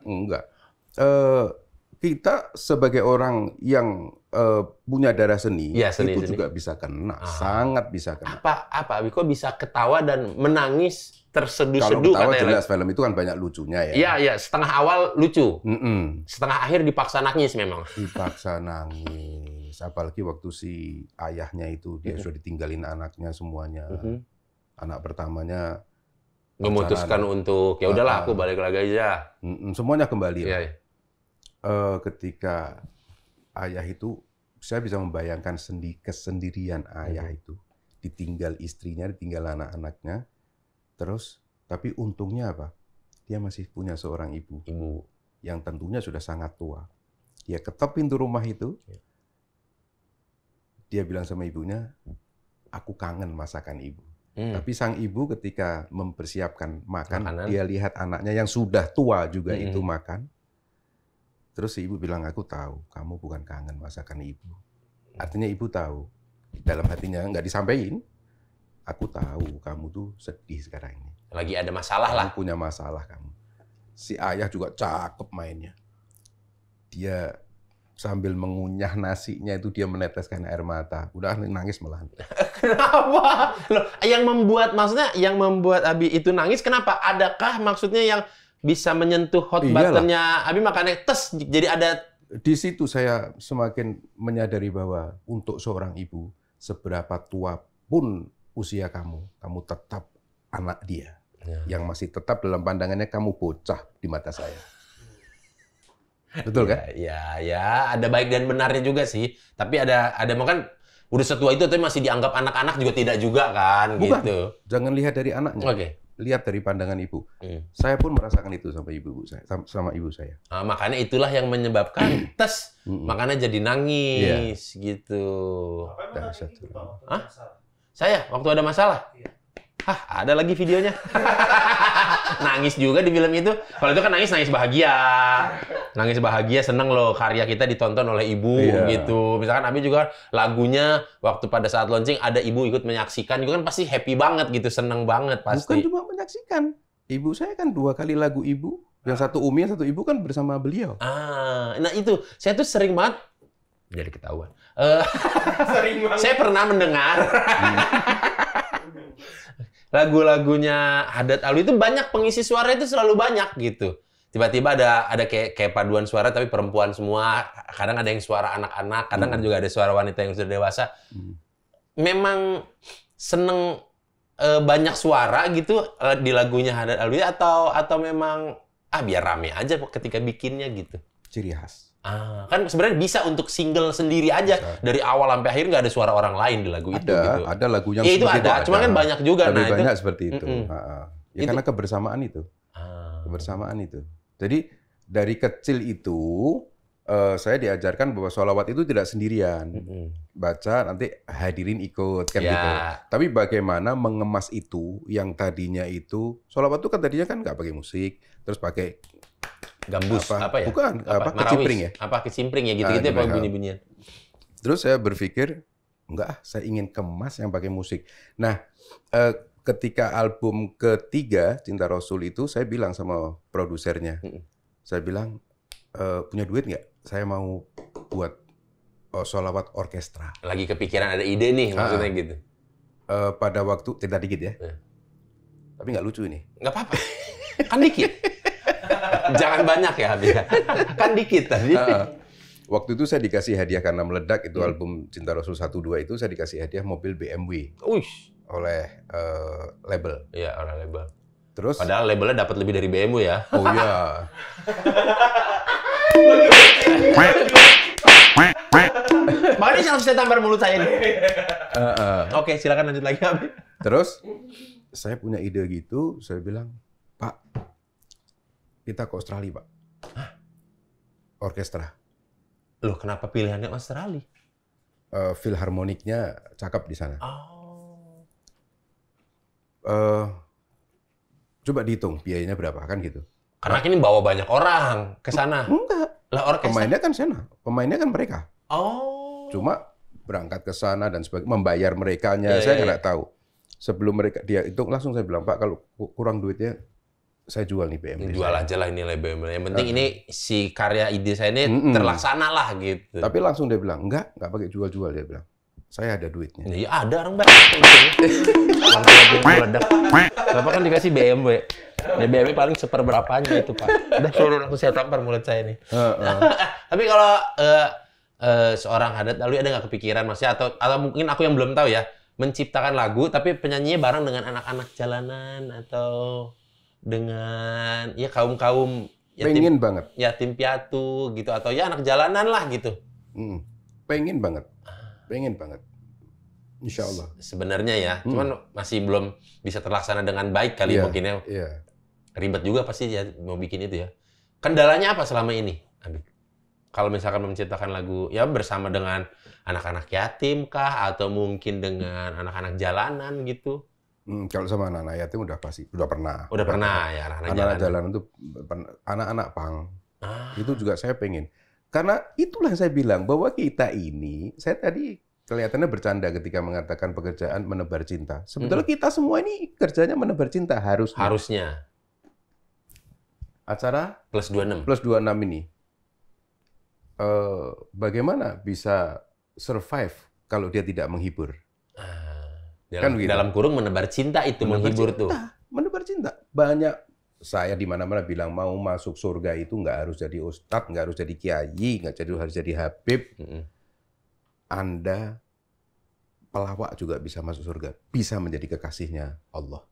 Kita sebagai orang yang punya darah seni, itu juga bisa kena, sangat bisa kena. Apa? Kok bisa ketawa dan menangis terseduh-seduh? Kalau ketawa jelas film itu kan banyak lucunya Iya, ya. setengah awal lucu. Setengah akhir dipaksa nangis memang. Dipaksa nangis. Apalagi waktu si ayahnya itu, dia sudah ditinggalin anaknya semuanya. Anak pertamanya memutuskan untuk, ya udahlah aku balik lagi aja. Semuanya kembali. Iya. Ketika ayah itu, saya bisa membayangkan kesendirian ayah itu. Ditinggal istrinya, ditinggal anak-anaknya. Terus, tapi untungnya apa? Dia masih punya seorang ibu. Yang tentunya sudah sangat tua. Dia ketok pintu rumah itu. Dia bilang sama ibunya, aku kangen masakan ibu. Tapi sang ibu ketika mempersiapkan makan, dia lihat anaknya yang sudah tua juga itu makan. Terus si ibu bilang, aku tahu kamu bukan kangen masakan ibu. Artinya ibu tahu. Dalam hatinya nggak disampaikan. Aku tahu kamu tuh sedih sekarang ini. Lagi ada masalah lah. Kamu punya masalah kamu. Si ayah juga cakep mainnya. Dia sambil mengunyah nasinya itu dia meneteskan air mata. Udah nangis malahan. Kenapa? Loh, yang membuat Abi itu nangis kenapa? Adakah maksudnya yang bisa menyentuh hot button-nya Abi makanya jadi ada. Di situ saya semakin menyadari bahwa untuk seorang ibu, seberapa tua pun usia kamu tetap anak dia. yang masih tetap dalam pandangannya kamu bocah di mata saya. Betul kan? Ya, ada baik dan benarnya juga sih. Tapi ada kan udah setua itu tapi masih dianggap anak-anak juga tidak juga kan. Bukan. Gitu. Jangan lihat dari anaknya. Oke. Lihat dari pandangan ibu. Saya pun merasakan itu sama ibu saya. Nah, makanya itulah yang menyebabkan tes. Makanya jadi nangis gitu. Apa emang hari itu, Pak, waktu Hah? masalah? Saya waktu ada masalah. Iya. Ada lagi videonya. Nangis juga di film itu. Kalau itu kan nangis bahagia. Nangis bahagia, seneng loh karya kita ditonton oleh ibu gitu. Misalkan Abi juga lagunya waktu pada saat launching ada ibu ikut menyaksikan, juga kan pasti happy banget gitu, seneng banget pasti. Bukan cuma menyaksikan. Ibu saya kan 2 kali lagu ibu. Yang satu Umi, yang satu ibu kan bersama beliau. Nah itu saya tuh sering banget jadi ketahuan. Sering banget. Saya pernah mendengar lagu-lagunya Haddad Alwi itu banyak pengisi suara itu selalu banyak gitu. Tiba-tiba ada kayak paduan suara tapi perempuan semua. Kadang ada yang suara anak-anak, kadang kan juga ada suara wanita yang sudah dewasa. Memang seneng banyak suara gitu di lagunya Haddad Alwi atau memang biar rame aja ketika bikinnya gitu. Ciri khas. Kan sebenarnya bisa untuk single sendiri aja. Bisa. Dari awal sampai akhir nggak ada suara orang lain di lagu itu. Gitu. Ada lagu yang itu ada. Cuma kan banyak juga. Lebih banyak itu, seperti itu. Ya karena kebersamaan itu. Kebersamaan itu. Jadi dari kecil itu saya diajarkan bahwa sholawat itu tidak sendirian. Baca nanti hadirin ikut kan gitu. Tapi bagaimana mengemas itu yang tadinya itu sholawat itu kan tadinya kan nggak pakai musik, terus pakai gambus apa ya? Bukan, kecimpring ya? Kecimpring ya gitu-gitu apa bunyi-bunyian. Terus saya berpikir, enggak, saya ingin kemas yang pakai musik. Nah, ketika album ketiga Cinta Rasul itu saya bilang sama produsernya. Saya bilang, punya duit nggak? Saya mau buat sholawat orkestra. Lagi kepikiran ada ide nih maksudnya gitu. Pada waktu tidak dikit ya. Tapi nggak lucu ini. Nggak apa-apa. Kan dikit. Jangan banyak ya, Abi. Kan dikit tadi. Waktu itu saya dikasih hadiah karena meledak itu album Cinta Rasul 1-2 itu saya dikasih hadiah mobil BMW oleh label. Iya, oleh label. Terus padahal labelnya dapat lebih dari BMW ya. Oh iya. Makanya harus saya tampar mulut saya nih. Oke, silakan lanjut lagi, Abi. Terus saya punya ide gitu, saya bilang, Pak, kita ke Australia, Pak. Orkestra. Loh, kenapa pilihannya Australia? Filharmoniknya cakep di sana. Coba dihitung biayanya berapa kan gitu. Karena ini bawa banyak orang ke sana. Enggak. Lah orkestra. Pemainnya kan sana. Pemainnya kan mereka. Cuma berangkat ke sana dan sebagainya, membayar merekanya saya nggak tahu. Sebelum mereka dia hitung langsung saya bilang, Pak, kalau kurang duitnya saya jual nih BMW. Jual aja lah ini BMW. Yang penting ini si karya ide saya ini terlaksana lah gitu. Tapi langsung dia bilang, enggak pakai jual-jual, dia bilang. Saya ada duitnya. Iya ada orang banyak. Bapak kan dikasih BMW. Ya BMW paling seperberapanya itu, Pak. Udah suruh langsung saya tampar mulut saya nih. Tapi kalau seorang Haddad Alwi ada nggak kepikiran maksudnya atau mungkin aku yang belum tahu ya, menciptakan lagu tapi penyanyinya bareng dengan anak-anak jalanan atau dengan ya kaum-kaum pengen banget. Yatim piatu gitu atau ya anak jalanan lah gitu. Pengen banget. Insya Allah. Sebenarnya ya, cuman masih belum bisa terlaksana dengan baik kali mungkin ya. Iya. Ribet juga pasti ya mau bikin itu ya. Kendalanya apa selama ini, Abi? Kalau misalkan menciptakan lagu ya bersama dengan anak-anak yatim kah atau mungkin dengan anak-anak jalanan gitu? Kalau sama anak-anak yatim udah pernah. Udah pernah ya anak-anak jalanan itu anak-anak pang. Itu juga saya pengen. Karena itulah yang saya bilang bahwa kita ini, saya tadi kelihatannya bercanda ketika mengatakan pekerjaan menebar cinta. Sebetulnya kita semua ini kerjanya menebar cinta harusnya. Acara Plus 26 ini. Bagaimana bisa survive kalau dia tidak menghibur? Dalam kurung menebar cinta itu menghibur tuh. Menebar cinta. Banyak saya di mana-mana bilang mau masuk surga itu nggak harus jadi ustadz, nggak harus jadi kiai, harus jadi habib. Anda pelawak juga bisa masuk surga, bisa menjadi kekasihnya Allah.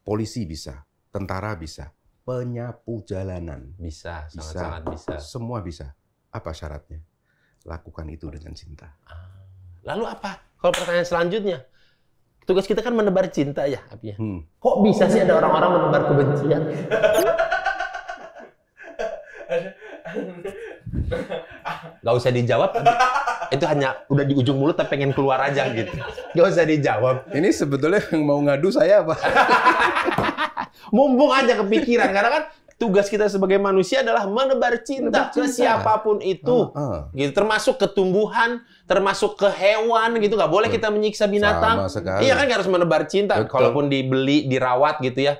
polisi bisa, tentara bisa, penyapu jalanan Bisa, bisa, sangat-sangat bisa. semua bisa. Apa syaratnya? Lakukan itu dengan cinta. Lalu apa? Kalau pertanyaan selanjutnya, tugas kita kan menebar cinta ya, Abi. Kok bisa sih ada orang-orang menebar kebencian? Gak usah dijawab. Itu hanya udah di ujung mulut tapi pengen keluar aja gitu. Gak usah dijawab. Ini sebetulnya yang mau ngadu saya apa? Mumpung aja kepikiran karena kan tugas kita sebagai manusia adalah menebar cinta ke siapapun itu. Gitu, termasuk ke tumbuhan, termasuk ke hewan gitu. Nggak boleh kita menyiksa binatang. Sama sekali. Iya kan harus menebar cinta. Betul. Kalaupun dibeli, dirawat gitu ya.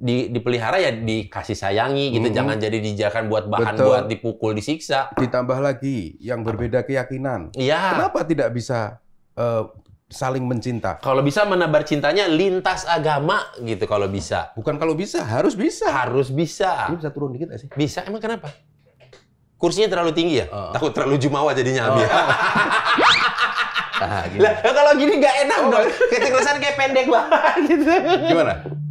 Dipelihara ya dikasih sayangi gitu. Jangan jadi dijadikan buat bahan Betul. buat dipukul, disiksa. Ditambah lagi yang berbeda keyakinan. Iya. Kenapa tidak bisa saling mencinta? Kalau bisa menebar cintanya lintas agama gitu kalau bisa. Bukan kalau bisa, harus bisa. Harus bisa. Ini bisa turun dikit nggak sih? Bisa, emang kenapa? Kursinya terlalu tinggi ya? Takut terlalu jumawa jadinya, Abi. Lah, kalau gini nggak enak dong. Keterusan kayak pendek banget gitu. Gimana?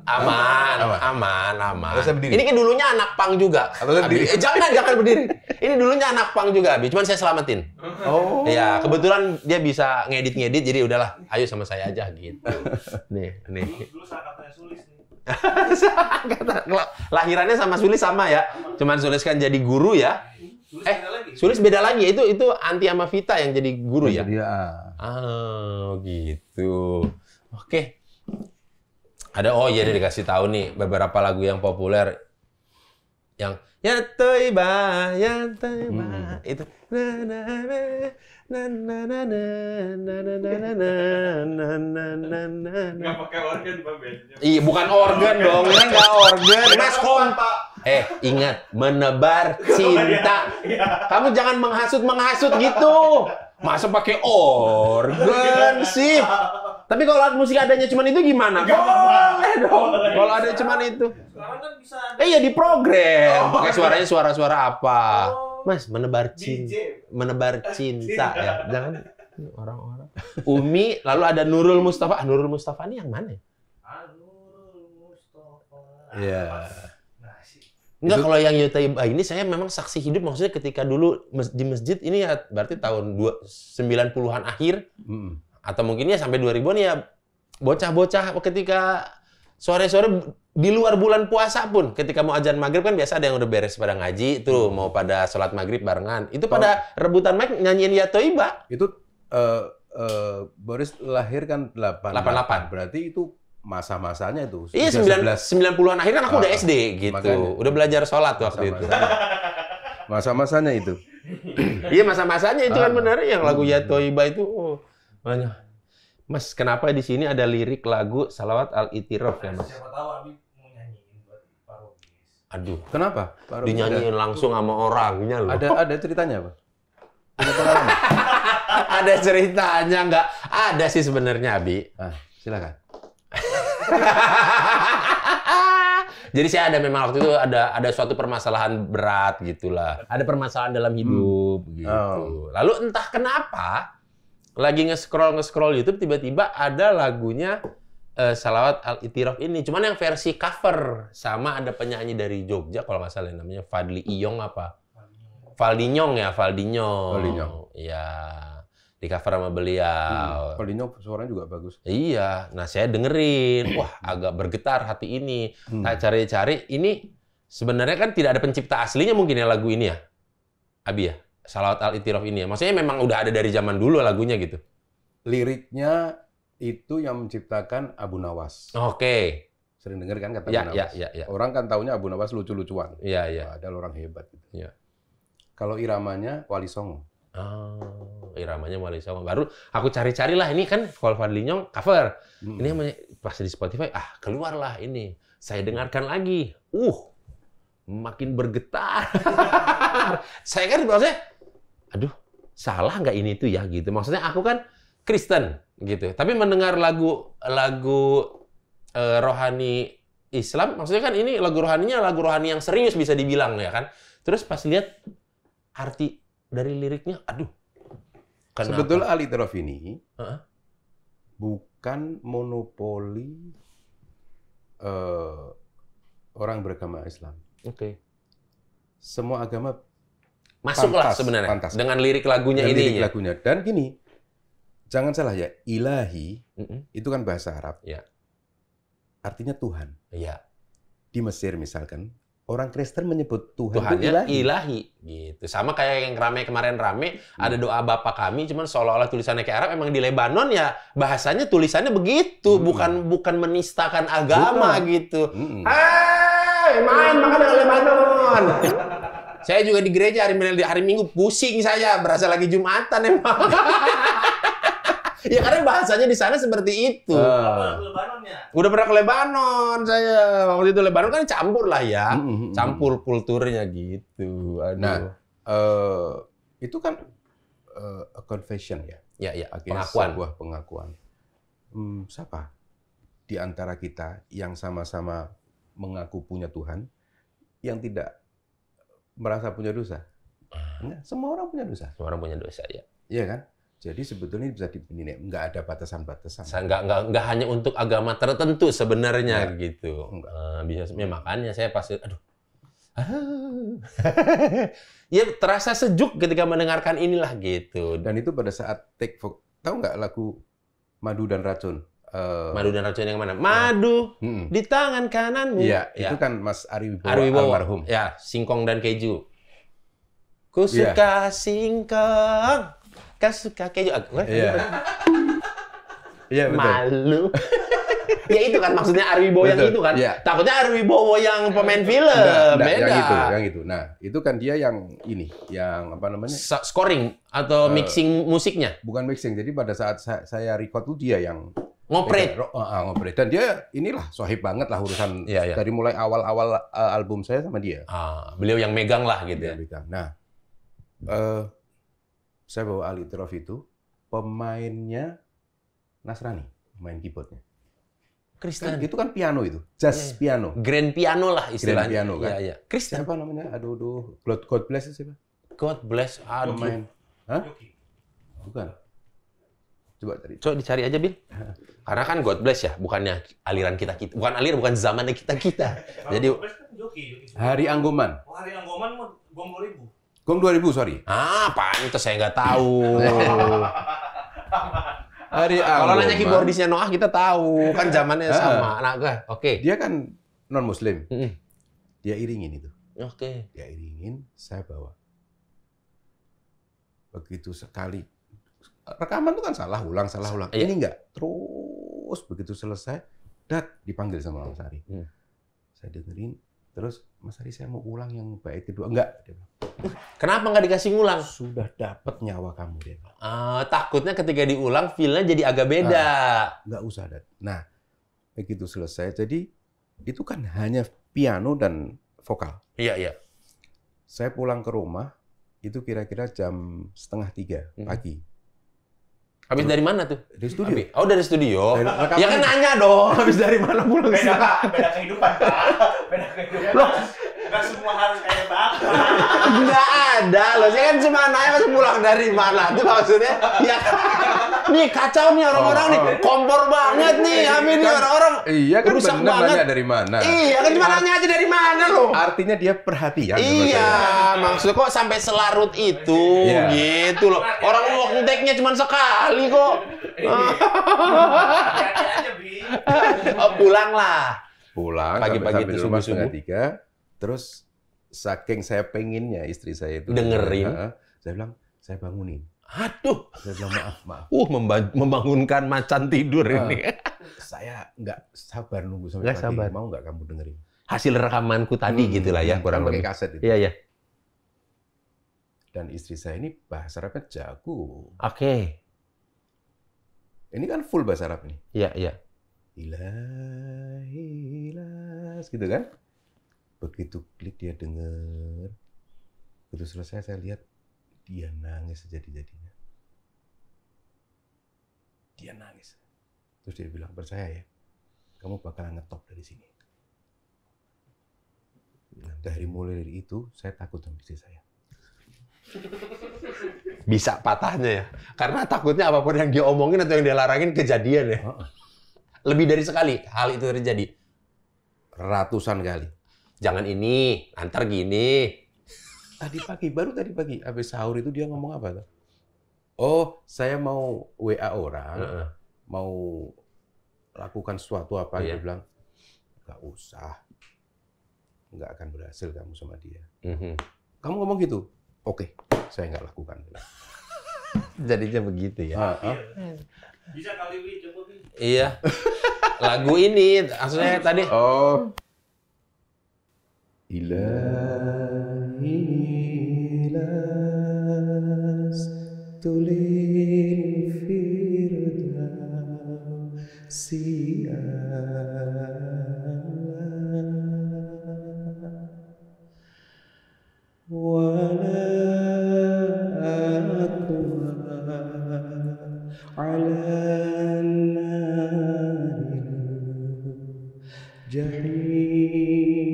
Aman. Atau saya berdiri? Ini kan dulunya anak pang juga. Atau saya berdiri? Abi. Jangan berdiri. Ini dulunya anak pang juga, Abi. Cuman saya selamatin. Oh. Ya, kebetulan dia bisa ngedit, jadi udahlah, ayo sama saya aja gitu. Nih. Dulu sahabatnya Sulis nih. Lahirannya sama Sulis sama ya. Cuman Sulis kan jadi guru ya. Sulis beda lagi. Sulis beda lagi. Itu Anti sama Vita yang jadi guru ya. Gitu. Oke. Ada nih dikasih tahu nih beberapa lagu yang populer yang ya toiba itu Nggak pakai organ Pak bandnya. Iya, bukan organ dong. Ini nggak organ. Mas kom. Ingat, menebar cinta. Kamu jangan menghasut gitu. Masa pakai organ sih? Tapi kalau alat musik adanya cuma itu gimana? Boleh dong. Kalau ada cuma itu. Sekarang kan bisa Iya diprogram. Pakai suaranya suara-suara apa? Mas, menebar cinta. Menebar cinta ya. Jangan orang-orang. Umi, lalu ada Nurul Mustafa. Nurul Mustafa ini yang mana? Nurul Mustafa. Iya. Enggak, kalau yang Yotaiba ini saya memang saksi hidup, maksudnya ketika dulu di masjid ini ya berarti tahun 90-an akhir atau mungkin ya sampai 2000-an ya bocah-bocah ketika sore-sore di luar bulan puasa pun ketika mau azan maghrib kan biasa ada yang udah beres pada ngaji tuh mau pada sholat maghrib barengan itu pada rebutan mic nyanyiin Yotaiba. Itu Boris lahir kan 88. Berarti itu masa-masanya itu. Iya, 90-an akhir kan aku udah SD gitu. Makanya. Udah belajar sholat waktu itu. Masa-masanya itu. Iya, masa-masanya itu kan benar yang lagu Yotaiba itu. Banyak. Mas, kenapa di sini ada lirik lagu Salawat Al-Itiraf ya, Mas? Siapa tahu Abi mau nyanyiin buat Pak Rogis. Aduh. Kenapa? Dinyanyiin langsung sama orangnya loh. Ada ceritanya, Pak? Ada pengalaman? Ada ceritanya nggak? Ada sih sebenarnya, Abi. Silakan. Jadi saya ada memang waktu itu ada suatu permasalahan berat gitulah. Ada permasalahan dalam hidup gitu. Lalu entah kenapa lagi nge-scroll YouTube tiba-tiba ada lagunya Salawat Al-Itiraf ini. Cuman yang versi cover sama ada penyanyi dari Jogja kalau nggak salah namanya Fadli Iyong apa? Valdinyong. Iya. Di cover sama beliau. Valdinyong suaranya juga bagus. Iya. Nah, saya dengerin. Wah, agak bergetar hati ini. Saya cari-cari. Ini sebenarnya kan tidak ada pencipta aslinya mungkin ya lagu ini ya? Abi ya? Salawat Al-Itiraf ini ya? Maksudnya memang udah ada dari zaman dulu lagunya gitu? Liriknya itu yang menciptakan Abu Nawas. Oke. Sering dengar kan kata Ya, Abu Nawas? ya. Orang kan taunya Abu Nawas lucu-lucuan. Iya. Ada orang hebat. Gitu. Iya. Kalau iramanya Wali Songo. Oh, iramanya Wali Songo. Baru aku cari-carilah ini kan Fadlinyong cover. Ini namanya pas di Spotify, keluarlah ini. Saya dengarkan lagi. Makin bergetar. Saya kan maksudnya, aduh, salah nggak ini tuh ya gitu. Maksudnya aku kan Kristen gitu. Tapi mendengar lagu rohani Islam, maksudnya kan ini lagu rohani yang serius bisa dibilang ya kan. Terus pas lihat arti dari liriknya, aduh. Kenapa? Sebetulnya Al-Itiraf ini bukan monopoli orang beragama Islam. Oke. Semua agama Masuklah pantas, sebenarnya pantas. dengan lirik lagunya Dan ini. lirik lagunya. Dan gini, jangan salah ya, ilahi itu kan bahasa Arab. Ya. Artinya Tuhan. Iya. Di Mesir misalkan, orang Kristen menyebut Tuhan itu Tuhannya ilahi. ilahi gitu. Sama kayak yang kemarin rame ada doa Bapa Kami cuman seolah-olah tulisannya kayak Arab, emang di Lebanon ya bahasanya tulisannya begitu, bukan menistakan agama gitu. Hei, main makan dengan Lebanon. Saya juga di gereja hari Minggu pusing saya, berasa lagi Jumatan emang. Ya karena bahasanya di sana seperti itu. Lebanon ya. Udah pernah ke Lebanon saya. Waktu itu Lebanon kan campur lah ya. Campur kulturnya gitu. Aduh. Nah, itu kan a confession ya. Ya, Akhirnya pengakuan. sebuah pengakuan. Siapa di antara kita yang sama-sama mengaku punya Tuhan yang tidak merasa punya dosa? Enggak, semua orang punya dosa. Semua orang punya dosa ya. Iya kan? Jadi sebetulnya bisa dinilai, nggak ada batasan-batasan. Nggak hanya untuk agama tertentu sebenarnya gitu. Enggak. Bisa ya, makanya saya pasti aduh. Ya terasa sejuk ketika mendengarkan inilah gitu. Dan itu pada saat tahu nggak lagu Madu dan Racun? Madu dan racun yang mana? Madu di tangan kananmu. Iya, itu kan Mas Ari Wibowo Wibowo. almarhum. Ya, singkong dan keju. Ku suka singkong, kau suka keju. Iya. Iya, betul. Malu. Ya itu kan maksudnya Ari Wibowo yang Betul, itu kan. iya. Takutnya Ari Wibowo yang pemain film. Enggak, Beda. yang itu. Nah, itu kan dia yang ini, yang apa namanya? Scoring atau mixing musiknya. Bukan mixing. Jadi pada saat saya record tuh dia yang Ngopret. ngoprek. Dan dia inilah sohib banget lah urusan Iya. dari mulai awal-awal album saya sama dia. Beliau yang megang lah gitu ya. Nah, saya bawa Ali Itiraf itu pemainnya Nasrani, main keyboardnya. Kristen. Itu kan piano itu, jazz piano. Grand piano lah istilahnya. Grand piano kan. Iya. Kristen. Siapa namanya? Aduh. God bless siapa? God bless. Aduh. Pemain. Hah? Bukan. Coba cari. Coba dicari aja, Bil. Karena kan God bless ya, bukannya aliran kita. Bukan zamannya kita. Jadi Hari Anggoman. Oh, Hari Anggoman mau Gom 2000. Gom 2000, sorry. pantes saya nggak tahu. Hari Kalau Anggoman. nanya keyboardisnya Noah kita tahu, kan zamannya sama. Nah, oke. Dia kan non-muslim. Mm-mm. Dia iringin itu. Oke. Dia iringin, saya bawa. Begitu sekali. Rekaman itu kan salah ulang. Iya. Ini enggak. Terus begitu selesai, dipanggil sama Mas Ari. Saya dengerin, terus Mas Ari saya mau ulang yang bait kedua. Enggak. Dia bilang, Kenapa nggak dikasih ngulang? sudah dapat nyawa kamu, dia bilang. Takutnya ketika diulang feel-nya jadi agak beda. Nggak usah, Dat. Nah, begitu selesai, jadi itu kan hanya piano dan vokal. Iya. Saya pulang ke rumah, itu kira-kira jam 2:30 pagi. Habis dari mana tuh? Di studio. Oh, dari studio. Dari rekaman. Ya kan nanya dong, habis dari mana pulang ke sini? Beda kehidupan, Pak. Beda kehidupan. Loh. Nggak semua harus kayak Bapak. Nggak ada loh, saya kan cuma nanya pas pulang dari mana tuh maksudnya. Ya nih kacau nih orang-orang nih, kompor banget nih, Amin nih orang-orang. Iya kan rusak bener banget. nanya dari mana. Iya kan cuma nanya aja dari mana loh. Artinya dia perhatian. sama Iya, saya. maksud kok sampai selarut itu Iya. gitu loh. Orang walk take-nya cuma sekali kok. Hati-hati aja, Bi. Pulang lah. Pulang Pagi-pagi sampai itu di rumah subuh-subuh. 2:30. Terus saking saya pengennya istri saya itu Dengerin. saya bilang saya bangunin. Aduh, Saya bilang maaf. membangunkan macan tidur ini. Saya nggak sabar nunggu sampai Nggak pagi. sabar. Mau nggak kamu dengerin? Hasil rekamanku tadi gitu lah ya, kurang Kan pakai lebih. kaset itu. Iya. Dan istri saya ini bahasa Arabnya jago. Oke. Ini kan full bahasa Arab nih. Iya. Ilas gitu kan. Begitu klik dia denger. Begitu selesai saya lihat dia nangis sejadi-jadinya. Dia nangis. Terus dia bilang, percaya ya, kamu bakalan ngetop dari sini. Nah, mulai dari itu saya takut sama istri saya. Bisa patahnya ya. Karena takutnya apapun yang dia omongin atau yang dia larangin kejadian ya. Lebih dari sekali hal itu terjadi. Ratusan kali. Jangan ini, antar gini. Baru tadi pagi, habis sahur itu dia ngomong apa tuh? Oh, saya mau WA orang, mau lakukan sesuatu apa, dia bilang, nggak usah. Nggak akan berhasil kamu sama dia. Kamu ngomong gitu? Oke, saya nggak lakukan. Jadinya begitu ya. Bisa kali Wi, coba Wi. Iya. Lagu ini, maksudnya tadi. Oh. Ilahi lastul firdausi wala ala naril jahim.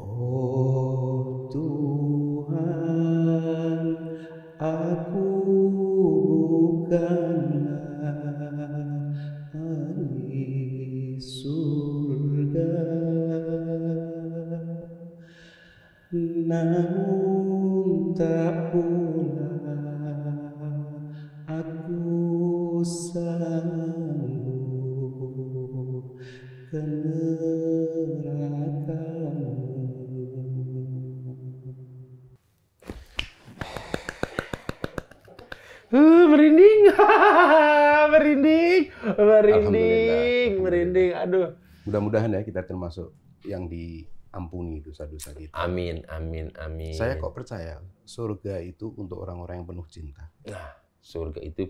Oh Tuhan, aku bukanlah ahli surga, namun tak pula aku sanggup ke neraka-Mu. Merinding. Alhamdulillah. Merinding. Aduh. Mudah-mudahan ya kita termasuk yang diampuni dosa-dosa kita. Amin. Saya kok percaya surga itu untuk orang-orang yang penuh cinta. Nah, surga itu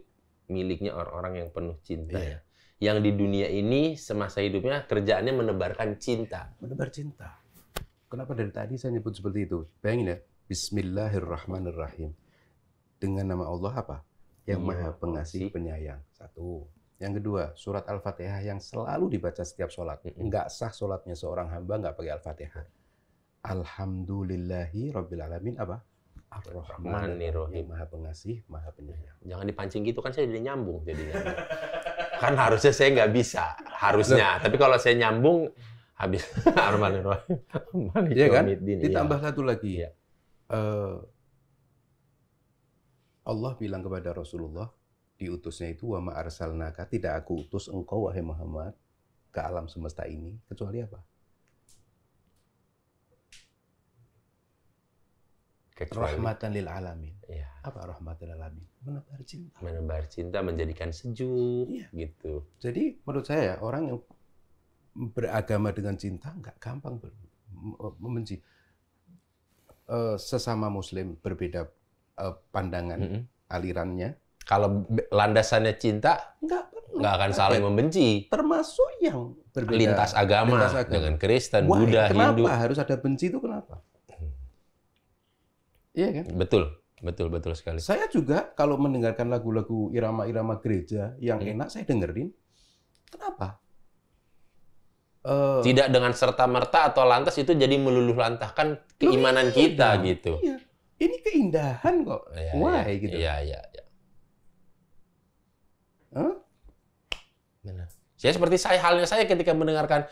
miliknya orang-orang yang penuh cinta. Iya. Yang di dunia ini semasa hidupnya kerjaannya menebarkan cinta. Menebar cinta. Kenapa dari tadi saya nyebut seperti itu? Bayangin ya, Bismillahirrahmanirrahim. Dengan nama Allah apa? Yang Maha Pengasih Penyayang. Satu. Yang kedua, surat Al-Fatihah yang selalu dibaca setiap sholat. Enggak sah sholatnya seorang hamba nggak pakai Al-Fatihah. Alhamdulillahi Rabbil Alamin apa? Ar-Rahmanir-Rahim. Yang Maha Pengasih, Maha Penyayang. Jangan dipancing gitu, kan saya jadi nyambung jadinya. Kan harusnya saya nggak bisa. Harusnya. Tapi kalau saya nyambung, habis. Ar-Rahmanir-Rahim. Iya kan? Ditambah satu lagi. Iya. Allah bilang kepada Rasulullah, diutusnya itu, wa ma arsalnaka, tidak aku utus engkau wahai Muhammad ke alam semesta ini kecuali apa? Rahmatan lil alamin. Ya. Apa rahmatan lil alamin? Menebar cinta. Menebar cinta, menjadikan sejuk, gitu. Jadi menurut saya orang yang beragama dengan cinta nggak gampang membenci. Sesama Muslim berbeda pandangan alirannya. Kalau landasannya cinta, nggak akan saling membenci. Termasuk yang berbeda Lintas agama dengan Kristen, Buddha, Hindu. Kenapa harus ada benci itu kenapa? Iya kan? Betul sekali. Saya juga kalau mendengarkan lagu-lagu irama-irama gereja yang enak saya dengerin. Kenapa? Tidak dengan serta-merta atau lantas itu jadi meluluh lantahkan keimanan kita gitu. Iya. Ini keindahan kok. Why gitu? Iya. Huh? Benar. Seperti halnya saya ketika mendengarkan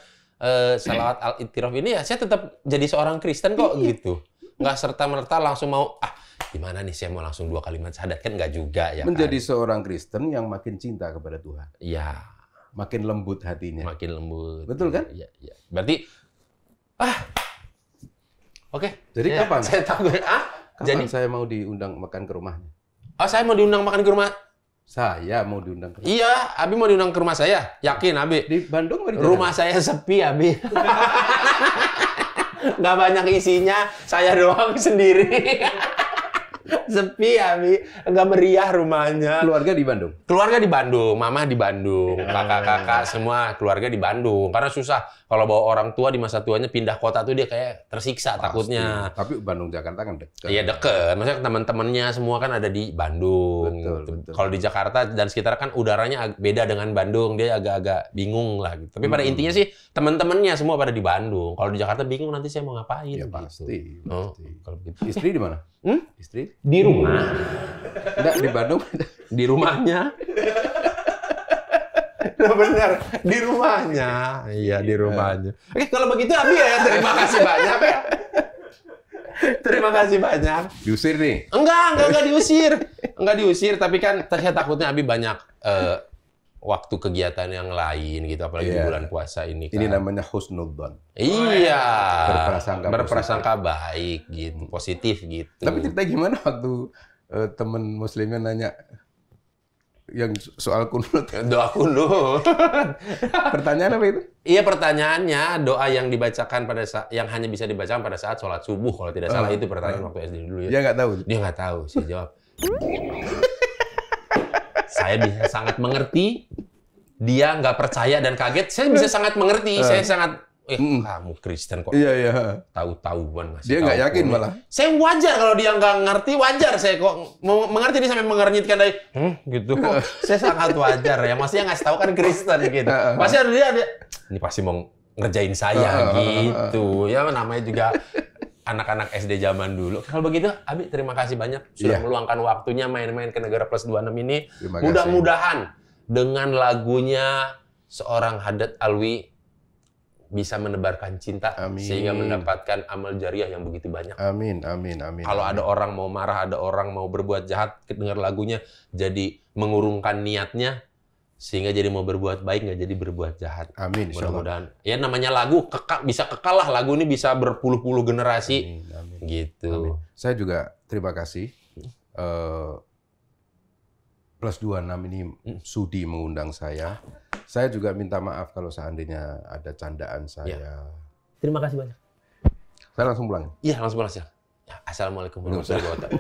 salawat al-i'tiraf ini ya, saya tetap jadi seorang Kristen kok gitu. Nggak serta-merta langsung mau, gimana nih saya mau langsung 2 kalimat syahadat, kan nggak juga ya. Menjadi seorang Kristen yang makin cinta kepada Tuhan. Iya. Makin lembut hatinya. Makin lembut. Betul kan? Iya. Berarti, oke. Jadi kapan? Saya takut. Kapan saya mau diundang makan ke rumahnya? Saya mau diundang makan ke rumah. Saya mau diundang ke rumah. Iya, Abi mau diundang ke rumah saya. Yakin, Abi? Di Bandung atau di Rumah saya sepi, Abi. Nggak banyak isinya, saya doang sendiri. Sepi, Abi. Nggak meriah rumahnya. Keluarga di Bandung? Keluarga di Bandung, mama di Bandung, kakak-kakak semua keluarga di Bandung. Karena susah kalau bawa orang tua di masa tuanya pindah kota tuh dia kayak tersiksa. Pasti. Takutnya. Tapi Bandung Jakarta kan dekat. Iya deket. Maksudnya teman-temannya semua kan ada di Bandung. Betul. Kalau di Jakarta dan sekitar kan udaranya beda dengan Bandung. Dia agak-agak bingung lah gitu. Tapi pada intinya sih teman-temannya semua pada di Bandung. Kalau di Jakarta bingung nanti saya mau ngapain. Ya gitu. pasti. Kalau gitu. Istri di mana? Istri? Di rumah. Enggak, di Bandung. Di rumahnya. Benar, di rumahnya. Iya, di rumahnya. Oke, kalau begitu Abi ya, terima kasih banyak ya. Terima kasih banyak. Diusir nih? Enggak diusir. Enggak diusir, tapi kan saya takutnya Abi banyak waktu kegiatan yang lain gitu, apalagi di bulan puasa ini kan. Ini namanya husnudzon. Iya. Berprasangka baik gitu, positif gitu. Tapi cerita gimana waktu teman muslimnya nanya yang soal kunut? Doa kunut. Pertanyaan apa itu? Iya, pertanyaannya doa yang dibacakan pada saat yang hanya bisa dibacakan pada saat sholat subuh kalau tidak salah, itu pertanyaan waktu SD dulu ya. Dia nggak tahu. Dia nggak tahu, saya jawab. Saya bisa sangat mengerti. Dia nggak percaya dan kaget. Saya bisa sangat mengerti. Saya sangat kamu Kristen kok. Iya. Tahu-tahuan masih. Dia nggak yakin malah. Saya wajar kalau dia nggak ngerti, wajar saya kok mengerti dia sampai mengernyitkan dari gitu. Saya sangat wajar ya. Maksudnya ngasih tahu kan Kristen gitu. Pasti ada dia ini pasti mau ngerjain saya gitu. Ya namanya juga anak-anak SD zaman dulu. Kalau begitu, Abi terima kasih banyak sudah meluangkan waktunya main-main ke Negara Plus 26 ini. Mudah-mudahan dengan lagunya seorang Haddad Alwi bisa menebarkan cinta sehingga mendapatkan amal jariah yang begitu banyak. Amin. Kalau ada orang mau marah, ada orang mau berbuat jahat, dengar lagunya jadi mengurungkan niatnya sehingga jadi mau berbuat baik, nggak jadi berbuat jahat. Amin. Mudah-mudahan. Ya namanya lagu bisa kekal lah, lagu ini bisa berpuluh-puluh generasi. Amin. Gitu. Amin. Saya juga terima kasih. Plus 26 ini sudi mengundang saya. Saya juga minta maaf kalau seandainya ada candaan saya. Terima kasih banyak. Saya langsung pulang. Iya, langsung pulang. Ya, assalamualaikum warahmatullahi wabarakatuh.